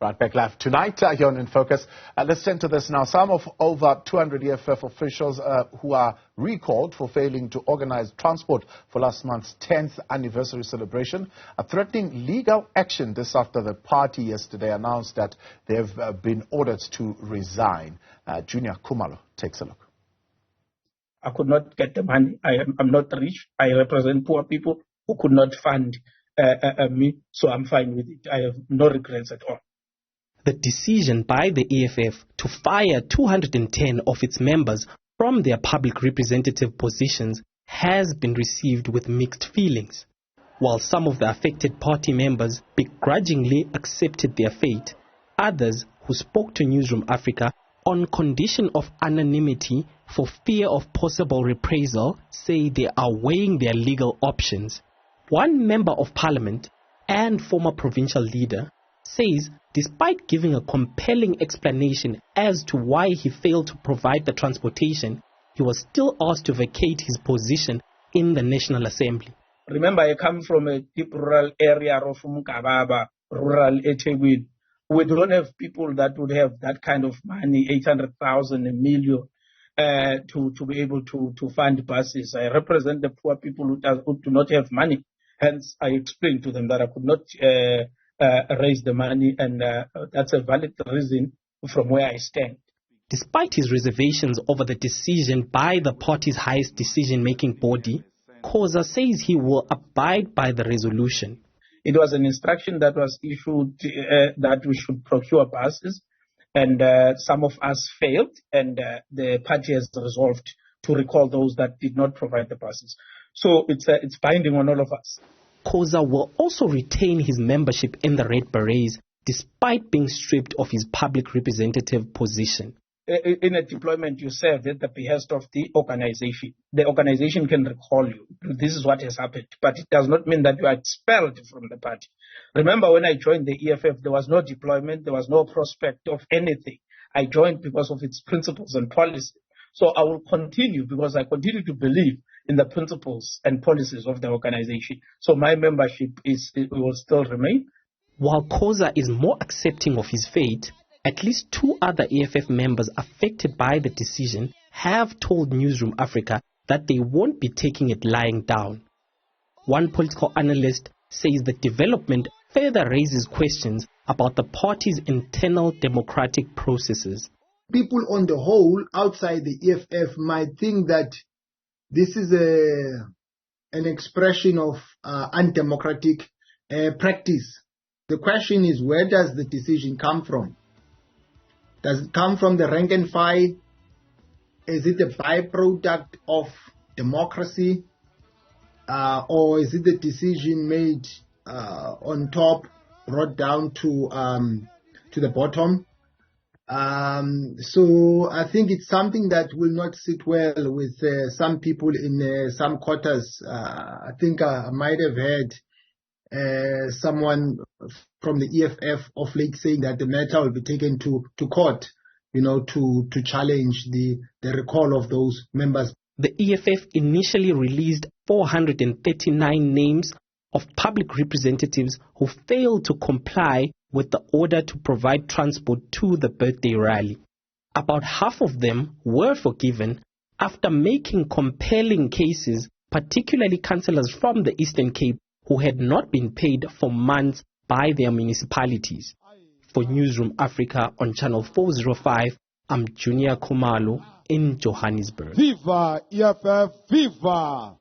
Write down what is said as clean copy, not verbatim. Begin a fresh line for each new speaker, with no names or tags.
Right back live tonight here on In Focus. Let's turn to this now. Some of over 200 EFF officials who are recalled for failing to organize transport for last month's 10th anniversary celebration are threatening legal action. This after the party yesterday announced that they have been ordered to resign. Juniour Khumalo takes a look.
I could not get the money. I'm not rich. I represent poor people who could not fund me, so I'm fine with it. I have no regrets at all.
The decision by the EFF to fire 210 of its members from their public representative positions has been received with mixed feelings. While some of the affected party members begrudgingly accepted their fate, others who spoke to Newzroom Afrika on condition of anonymity for fear of possible reprisal say they are weighing their legal options. One member of parliament and former provincial leader says despite giving a compelling explanation as to why he failed to provide the transportation, he was still asked to vacate his position in the National Assembly.
Remember, I come from a deep rural area of Mukababa, rural eThekwini. We don't have people that would have that kind of money, 800,000, a million, to be able to fund buses. I represent the poor people who do not have money. Hence, I explained to them that I could not raise the money, and that's a valid reason from where I stand.
Despite his reservations over the decision by the party's highest decision-making body, Khoza says he will abide by the resolution.
It was an instruction that was issued that we should procure buses, and some of us failed, and the party has resolved to recall those that did not provide the buses. So it's binding on all of us.
Khoza will also retain his membership in the Red Berets despite being stripped of his public representative position.
In a deployment, you serve at the behest of the organization. The organization can recall you. This is what has happened. But it does not mean that you are expelled from the party. Remember, when I joined the EFF, there was no deployment. There was no prospect of anything. I joined because of its principles and policy. So I will continue because I continue to believe in the principles and policies of the organization. So my membership will still remain.
While Khoza is more accepting of his fate, at least two other EFF members affected by the decision have told Newzroom Afrika that they won't be taking it lying down. One political analyst says the development further raises questions about the party's internal democratic processes.
People on the whole outside the EFF might think that this is an expression of undemocratic practice. The question is, where does the decision come from? Does it come from the rank and file? Is it a byproduct of democracy? Or is it the decision made on top, brought down to the bottom? So I think it's something that will not sit well with some people in some quarters. I think I might have heard someone from the EFF of late saying that the matter will be taken to court, to challenge the recall of those members.
The EFF initially released 439 names of public representatives who failed to comply with the order to provide transport to the birthday rally. About half of them were forgiven after making compelling cases, particularly councillors from the Eastern Cape who had not been paid for months by their municipalities. For Newzroom Afrika on Channel 405, I'm Juniour Khumalo in Johannesburg.
Viva EFF, viva!